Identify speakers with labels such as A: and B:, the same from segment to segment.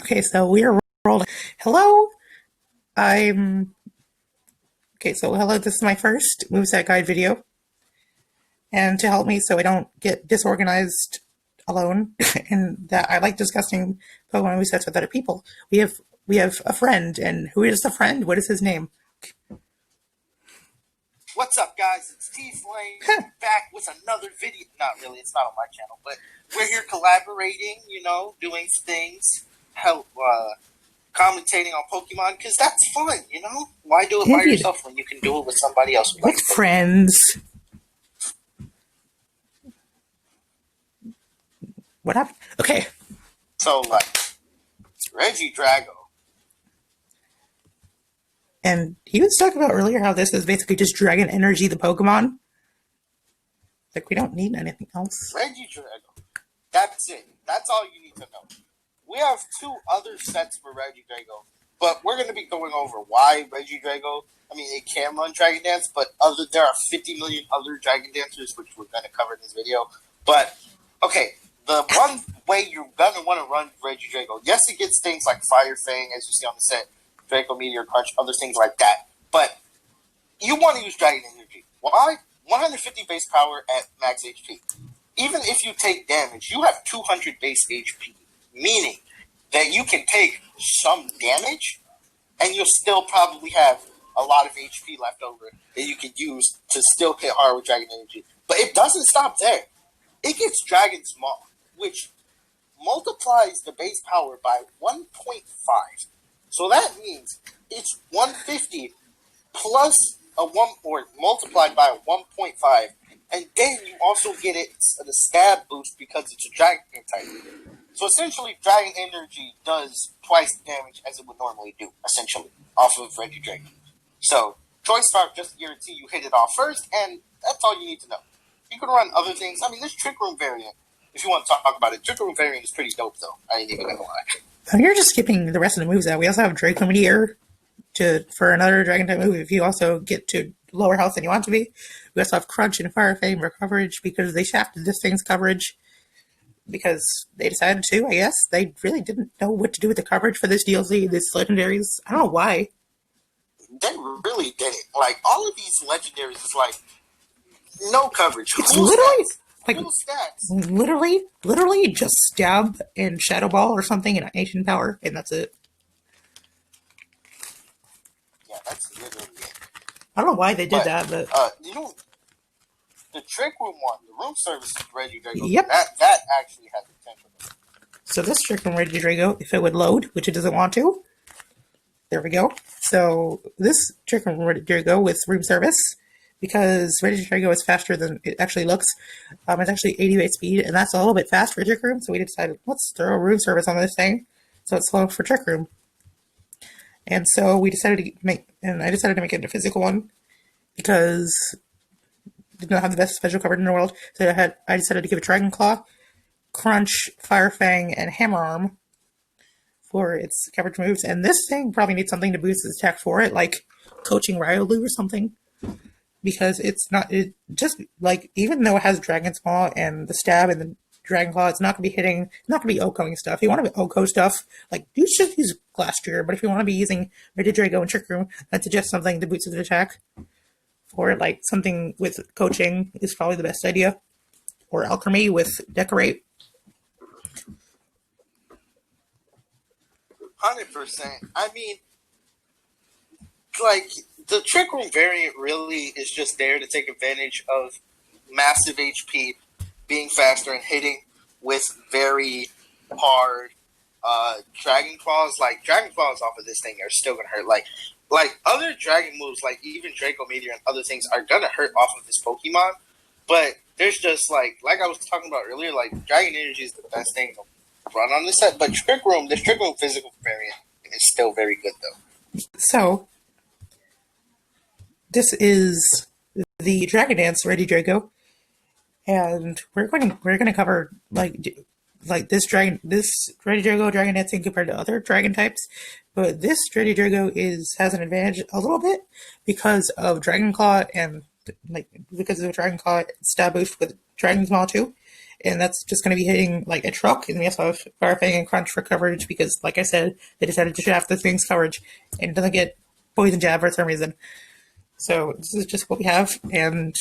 A: Okay, so we are rolling. Hello, I'm okay. So hello, this is my first Moveset guide video, and to help me so I don't get disorganized alone, and that I like discussing Pokemon movesets with other people. We have a friend, and who is the friend? What is his name?
B: What's up, guys? It's TFlame back with another video. Not really, it's not on my channel, but we're here collaborating, doing things, help, commentating on Pokemon, because that's fun, Why do it by yourself when you can do it with somebody else?
A: With friends. What happened? Okay.
B: So, Regidrago.
A: And he was talking about earlier how this is basically just Dragon Energy, the Pokemon. Like, we don't need anything else.
B: Regidrago. That's it. That's all you need to know. We have two other sets for Regidrago, but we're going to be going over why Regidrago, it can run Dragon Dance, but there are 50 million other Dragon Dancers, which we're going to cover in this video. But, okay, the one way you're going to want to run Regidrago, yes, it gets things like Fire Fang, as you see on the set, Draco Meteor Crunch, other things like that. But you want to use Dragon Energy. Why? 150 base power at max HP. Even if you take damage, you have 200 base HP, meaning that you can take some damage and you'll still probably have a lot of HP left over that you can use to still hit hard with Dragon Energy. But it doesn't stop there. It gets Dragon's Maw, which multiplies the base power by 1.5. So that means it's 150 plus a 1, or multiplied by a 1.5, and then you also get the stab boost because it's a Dragon type. So essentially, Dragon Energy does twice the damage as it would normally do, essentially, off of Regidrago. So, Choice Spark just guarantee you hit it off first, and that's all you need to know. You can run other things. This Trick Room variant, if you want to talk about it, Trick Room variant is pretty dope, though. I ain't even gonna lie.
A: Oh, you're just skipping the rest of the moves out. We also have Draco Meteor for another Dragon type move if you also get to lower health than you want to be. We also have Crunch and Fire Fang for coverage because they shafted this thing's coverage because they decided to, I guess. They really didn't know what to do with the coverage for this DLC, this legendaries. I don't know why.
B: They really didn't. All of these legendaries is no coverage.
A: It's
B: cool
A: literally
B: stats. Cool stats.
A: Literally just Stab and Shadow Ball or something and Ancient Power, and that's it.
B: Yeah, that's literally it.
A: I don't know why they did that, but
B: the Trick Room one, the room service is Regidrago.
A: Yep.
B: That actually has potential.
A: So this Trick Room Regidrago, if it would load, which it doesn't want to, there we go. So this Trick Room Regidrago with room service, because Regidrago is faster than it actually looks. It's actually 80 base speed, and that's a little bit fast for Trick Room, so we decided, let's throw a room service on this thing, so it's slow for Trick Room. And so I decided to make it into physical one, because it did not have the best special coverage in the world, so I decided to give it Dragon Claw, Crunch, Fire Fang, and Hammer Arm for its coverage moves, and this thing probably needs something to boost its attack for it, like Coaching Riolu or something. Because even though it has Dragon's Maw and the Stab and the Dragon Claw, it's not going to be OHKOing stuff. If you want to be OHKO stuff, you should use Glass Trigger, but if you want to be using Regidrago and Trick Room, I'd suggest something to boost its attack. Or, something with Coaching is probably the best idea. Or Alchemy with Decorate.
B: 100%. The Trick Room variant really is just there to take advantage of massive HP, being faster and hitting with very hard Dragon Claws. Dragon Claws off of this thing are still going to hurt. Other Dragon moves, even Draco Meteor and other things are going to hurt off of this Pokemon. But there's just, like I was talking about earlier, Dragon Energy is the best thing to run on this set. But this Trick Room physical variant is still very good, though.
A: So this is the Dragon Dance Regidrago, and we're going to cover this Regidrago Dragon Dancing compared to other Dragon types, but this Regidrago has an advantage a little bit because of Dragon Claw and because of Dragon Claw Stab boost with Dragon's Maw too. and that's just going to be hitting like a truck. And we also have Firefang and Crunch for coverage because, like I said, they decided to shaft the thing's coverage and it doesn't get poison jab for some reason. So this is just what we have, and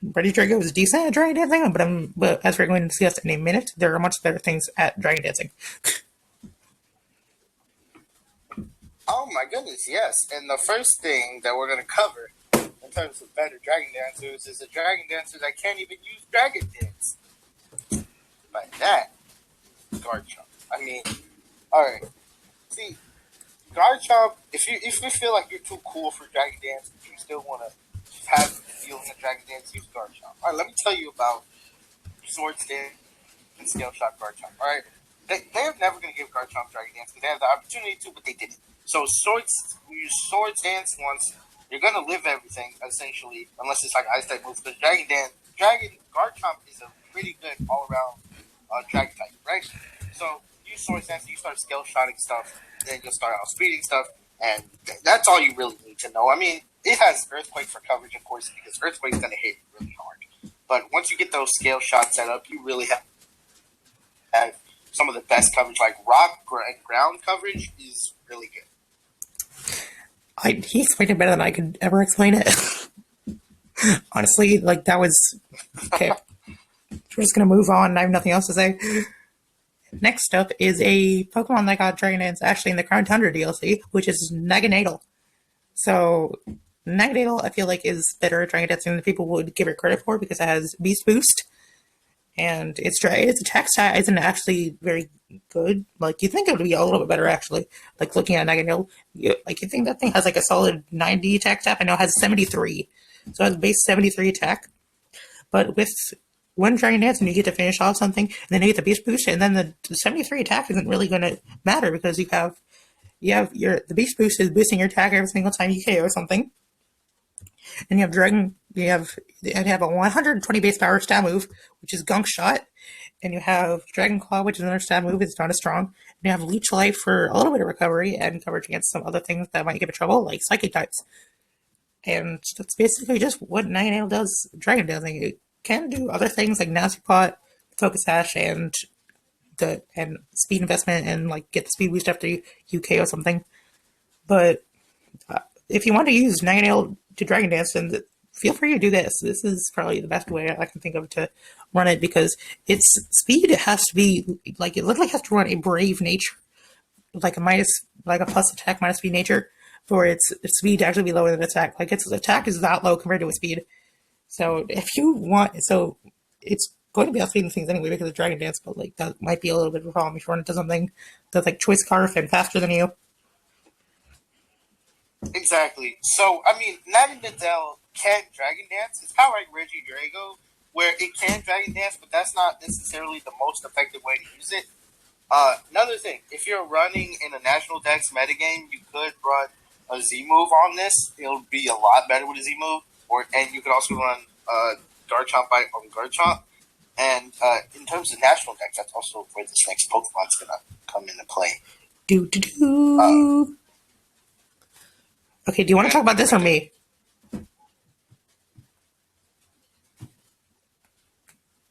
A: Regidrago is decent at Dragon Dancing, but as we're going to discuss in a minute, there are much better things at Dragon Dancing.
B: Oh my goodness, yes. And the first thing that we're going to cover in terms of better Dragon Dancers is a Dragon Dancer that can't even use Dragon Dance. Like that, Garchomp. I mean, alright. See, Garchomp, if you feel like you're too cool for Dragon Dance, if you still want to have the feeling of Dragon Dance, use Garchomp. Alright, let me tell you about Swords Dance and Scale Shot Garchomp. Alright? They're never going to give Garchomp Dragon Dance because they have the opportunity to, but they didn't. So you use Swords Dance once, you're going to live everything, essentially, unless it's like Ice type moves. Because Garchomp is a pretty good all-around Dragon type, right? So you use Swords Dance, you start Scale Shotting stuff, then you'll start out speeding stuff, and that's all you really need to know. I mean, it has Earthquake for coverage, of course, because Earthquake's going to hit really hard. But once you get those Scale Shots set up, you really have some of the best coverage, like rock and ground coverage is really good.
A: He explained it better than I could ever explain it. Honestly, like that was okay. We're just gonna move on. I have nothing else to say. Next up is a Pokemon that got Dragon Dance actually in the Crown Tundra DLC, which is Naganadel. So Naganadel, I feel like, is better at Dragon Dancing than people would give it credit for because it has Beast Boost, and its attack stat isn't actually very good. Like you think it would be a little bit better actually. Like looking at Naganadel, you think that thing has like a solid 90 attack stat. I know it has 73, so it has base 73 attack. But with one Dragon Dance and you get to finish off something, and then you get the Beast Boost, and then the 73 attack isn't really going to matter because you have the Beast Boost is boosting your attack every single time you KO something, and you have a 120 base power stat move, which is Gunk Shot, and you have Dragon Claw, which is another stat move. It's not as strong. And you have Leech Life for a little bit of recovery and coverage against some other things that might give it trouble, like Psychic types. And that's basically just what Naganadel does Dragon Dancing. It can do other things like Nasty Pot, Focus Sash, and speed investment, and like get the speed boost after you KO something. But if you want to use Naganadel to Dragon Dance, then feel free to do this. This is probably the best way I can think of to run it because its speed has to be like it literally has to run a brave nature, like a plus attack minus speed nature for its speed to actually be lower than attack. Like its attack is that low compared to its speed. So if you want, so it's going to be outspeeding things anyway because of Dragon Dance, but like that might be a little bit of a problem if you run into something that's like Choice Scarf and faster than you.
B: Exactly. So I mean, Naganadel can Dragon Dance. It's kind of like Regidrago, where it can Dragon Dance, but that's not necessarily the most effective way to use it. Another thing, if you're running in a National Dex metagame, you could run a Z move on this. It'll be a lot better with a Z move, and you could also run Garchomp Bite on Garchomp. And in terms of National Dex, that's also where this next Pokemon's gonna come into play.
A: Okay, do you want to talk about this or me?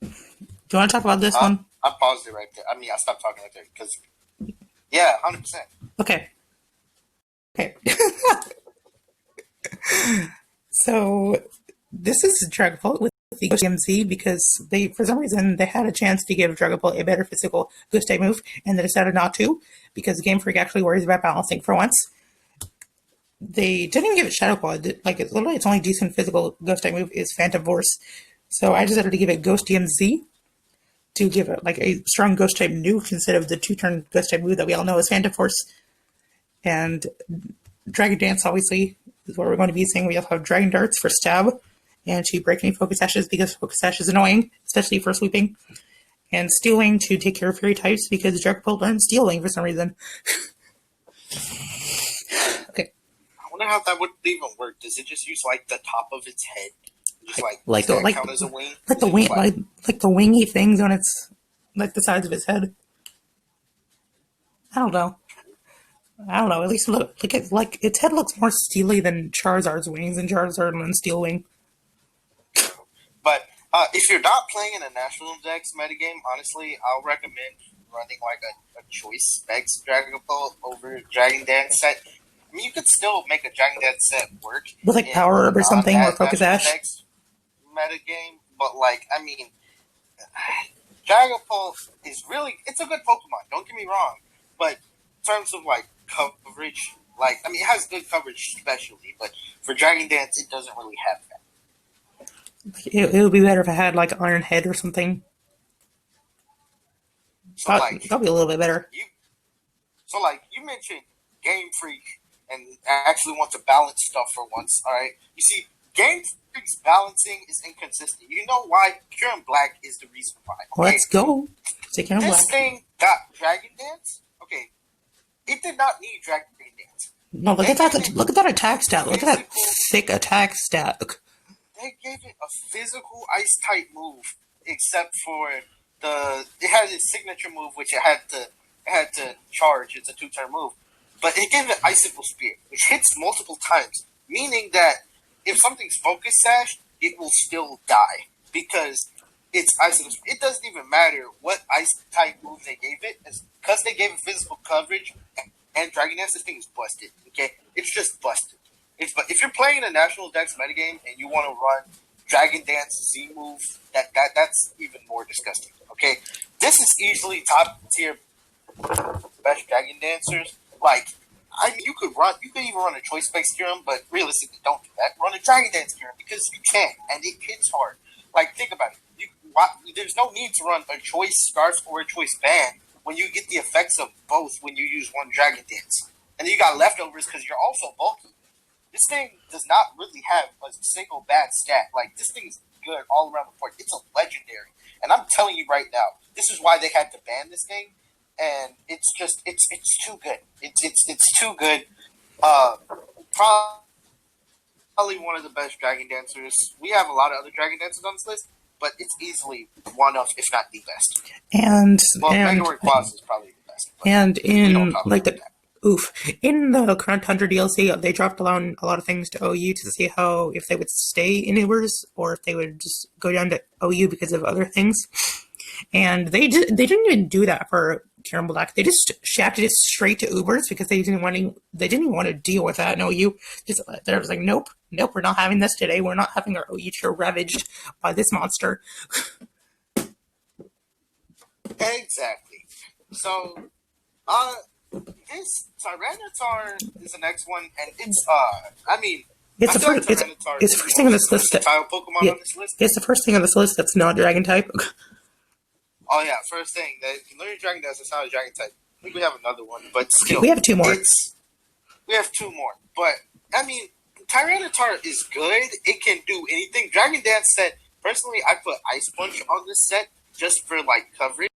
A: Do you want to talk about this one?
B: I paused it right there. I mean, I stopped talking right there because, yeah, 100%.
A: Okay. So this is Dragapult with the Ghost DMZ because for some reason, they had a chance to give Dragapult a better physical Ghost type move, and they decided not to because Game Freak actually worries about balancing for once. They didn't even give it Shadow Claw. Like its only decent physical Ghost type move is Phantom Force. So I decided to give it Ghost DMZ to give it like a strong Ghost type nuke instead of the 2-turn Ghost type move that we all know is Phantom Force. And Dragon Dance obviously is what we're going to be seeing. We also have Dragon Darts for stab and to break any Focus Sashes because Focus Sash is annoying, especially for sweeping. And Steel Wing to take care of Fairy types because Dragapult learned Steel Wing for some reason. Okay.
B: I wonder how that would even work. Does it just use like the top of its head? Just count as a wing?
A: Like the wing, like the wingy things on its, like the sides of its head. I don't know. At least look like its head looks more steely than Charizard's wings, and Charizard learns Steel Wing.
B: But If you're not playing in a National Dex metagame, honestly, I'll recommend running like a choice Vex Dragon Ball over Dragon Dance set. I mean, you could still make a Dragon Dance set work
A: With like
B: in
A: Power
B: a
A: Herb or something, or Focus
B: non-National
A: Ash.
B: Dex metagame, but like, I mean, Dragapult is really, it's a good Pokemon, don't get me wrong, but in terms of like coverage, like, I mean, it has good coverage especially, but for Dragon Dance, it doesn't really have that.
A: It would be better if I had like Iron Head or something.
B: So like,
A: That'd be a little bit better.
B: you mentioned Game Freak and actually want to balance stuff for once, alright? You see, Game Freak's balancing is inconsistent. You know why? Pure and Black is the reason why. Okay?
A: Let's go. Take Black.
B: This thing got Dragon Dance. Okay, it did not need Dragon Dance.
A: No, look at that attack stat. Look at that thick attack stat.
B: They gave it a physical ice type move, except for it had its signature move, which it had to charge. It's a 2-turn move, but it gave it Icicle Spear, which hits multiple times, meaning that if something's Focus Sash, it will still die because it's Icicle Spear. It doesn't even matter what ice type move they gave it, because they gave it physical coverage and Dragon Dance. This thing is busted. Okay, it's just busted. But if you're playing a National Dex metagame and you want to run Dragon Dance Z move, that's even more disgusting. Okay, this is easily top tier best Dragon Dancers. Like, I mean, you could even run a Choice Specs Serum, but realistically, don't do that. Run a Dragon Dance Serum because you can, and it hits hard. Like, think about it. There's no need to run a Choice Scarf or a Choice Band when you get the effects of both when you use one Dragon Dance, and then you got leftovers because you're also bulky. This thing does not really have a single bad stat. Like, this thing is good all around the board. It's a legendary. And I'm telling you right now, this is why they had to ban this thing. And it's just, it's too good. It's too good. Probably one of the best Dragon Dancers. We have a lot of other Dragon Dancers on this list, but it's easily one of, if not the best. Mega Rayquaza is probably the best.
A: And in like in the current Hunter DLC, they dropped down a lot of things to OU to see if they would stay in Ubers or if they would just go down to OU because of other things. And they didn't even do that for Karen Black. They just shafted it straight to Ubers because they didn't even want to deal with that in OU. They was like, nope, we're not having this today. We're not having our OU tier ravaged by this monster.
B: Exactly. So, this Tyranitar is the next one, and it's I mean,
A: it's the first thing on this list.
B: Pokemon on this list.
A: It's the first thing on this list that's not Dragon type.
B: Oh yeah, first thing that you learn Dragon Dance, it's not a Dragon type. I think we have another one, but still,
A: we have two more.
B: We have two more, but I mean, Tyranitar is good. It can do anything. Dragon Dance set. Personally, I put Ice Punch on this set just for like coverage.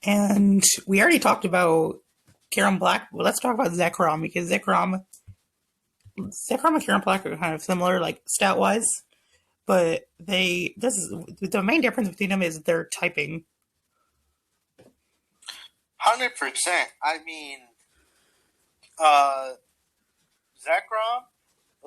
A: And we already talked about Karen Black. Well, let's talk about Zekrom, because Zekrom and Karen Black are kind of similar, like stat wise, but the main difference between them is their typing.
B: 100%. I mean, Zekrom,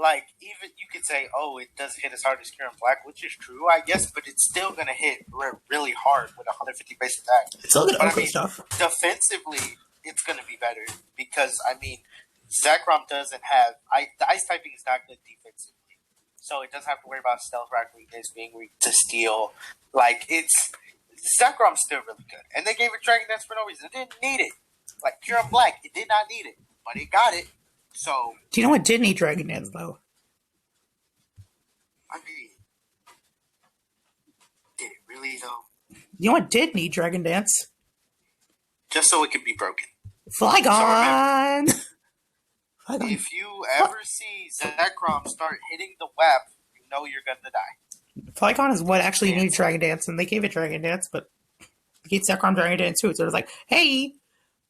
B: like, even you could say, oh, it doesn't hit as hard as Karen Black, which is true, I guess, but it's still going to hit really hard with 150 base attack.
A: It's still going to stuff.
B: Defensively, it's going to be better because, I mean, Zekrom doesn't have... the ice typing is not good defensively, so it doesn't have to worry about stealth rack weakness, being weak to steel. Like, Zekrom's still really good. And they gave it Dragon Dance for no reason. It didn't need it. Like, Karen Black, it did not need it, but it got it. So,
A: do you know what did need Dragon Dance, though?
B: I mean, did it really, though?
A: You know what did need Dragon Dance?
B: Just so it could be broken.
A: Flygon!
B: So if you ever see Zekrom start hitting the web, you know you're going to die.
A: Flygon is what actually needs Dragon Dance, and they gave it Dragon Dance, but they gave Zekrom Dragon Dance too, so it was like, hey...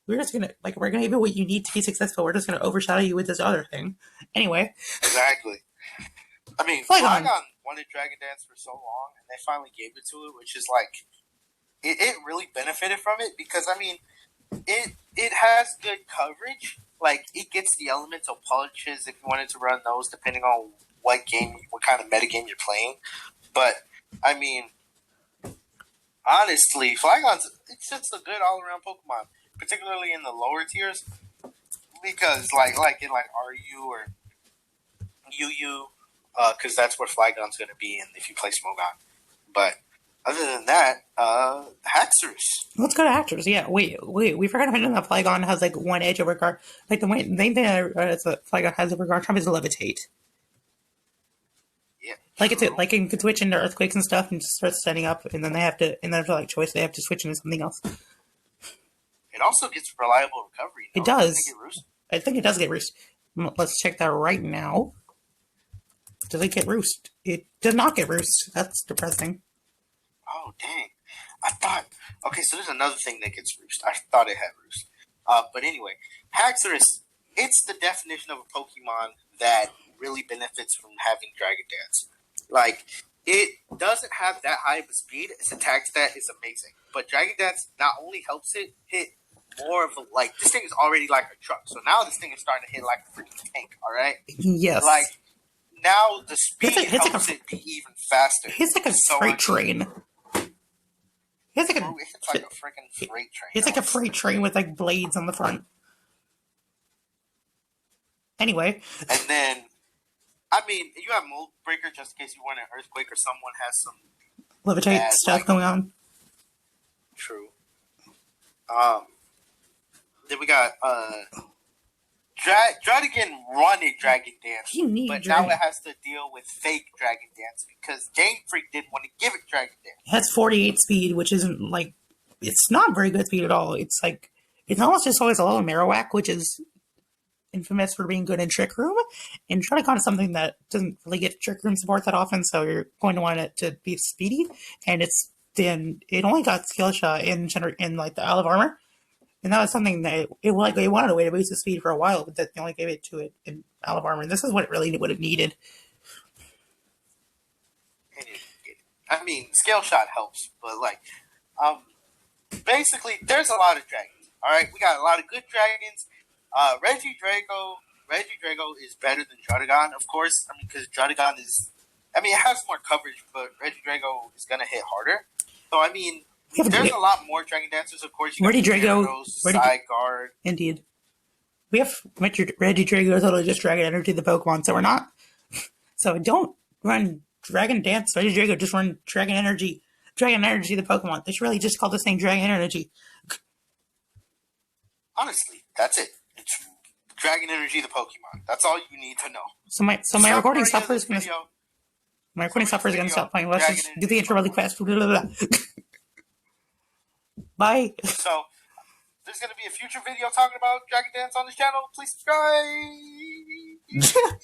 A: we're gonna give it what you need to be successful. We're just gonna overshadow you with this other thing. Anyway.
B: Exactly. I mean, Flygon wanted Dragon Dance for so long, and they finally gave it to it, which is like, it really benefited from it, because, I mean, it has good coverage. Like, it gets the elemental punches if you wanted to run those, depending on what kind of metagame you're playing. But I mean, honestly, Flygon's it's just a good all around Pokemon, particularly in the lower tiers, because like in like RU or UU, because that's where Flygon's going to be in if you play Smogon. But other than that, Haxorus.
A: Let's go to actors. Yeah, wait. We forgot to mention that Flygon has like one edge over guard. Like the main thing that Flygon has over guard time is levitate.
B: Yeah,
A: like it's like it can switch into earthquakes and stuff and just start setting up, and then they have to, and then for like choice, they have to switch into something else.
B: It also gets reliable recovery.
A: It does. I think it does get roost. Let's check that right now. Does it get roost? It does not get roost. That's depressing.
B: Oh dang! I thought. Okay, so there's another thing that gets roost. I thought it had roost. But anyway, Haxorus. It's the definition of a Pokemon that really benefits from having Dragon Dance. Like, it doesn't have that high of a speed. Its attack stat is amazing. But Dragon Dance not only helps it hit more of a, like, this thing is already like a truck. So now this thing is starting to hit like a freaking tank, alright?
A: Yes.
B: Like, now the speed helps it be even faster.
A: It's like a freight train. It's like
B: a freaking freight train.
A: It's like a freight train with like blades on the front. Anyway.
B: And then, I mean, you have Mold Breaker just in case you want an earthquake or someone has some
A: levitate stuff going on.
B: True. Then we got Dradigan wanted Dragon Dance, but now it has to deal with fake Dragon Dance because Game Freak didn't want to give it Dragon Dance.
A: It has 48 speed, which isn't like, it's not very good speed at all. It's like, it's almost just always a little Marowak, which is infamous for being good in Trick Room, and Dradigan is something that doesn't really get Trick Room support that often, so you're going to want it to be speedy, and it only got Skill Shot in like the Isle of Armor, and that was something that it wanted a way to boost the speed for a while, but they only gave it to it in Isle of Armor, and this is what it needed.
B: I mean, Scale Shot helps, but like, basically, there's a lot of dragons. All right, we got a lot of good dragons. Regidrago is better than Dradigan, of course. I mean, because Dradigan is, I mean, it has more coverage, but Regidrago is gonna hit harder. So I mean, there's a lot more Dragon Dancers, of course.
A: Regidrago,
B: Zygarde.
A: Indeed. We have Regidrago totally just Dragon Energy the Pokemon, so we're not. So don't run Dragon Dance, Regidrago, just run Dragon Energy the Pokemon. They should really just call this thing Dragon Energy.
B: Honestly, that's it. It's Dragon Energy the Pokemon. That's all you need to know.
A: So my recording software is going to... My recording software is going to stop playing. Let's just do the intro really fast. Bye.
B: So, there's going to be a future video talking about Dragon Dance on this channel. Please subscribe.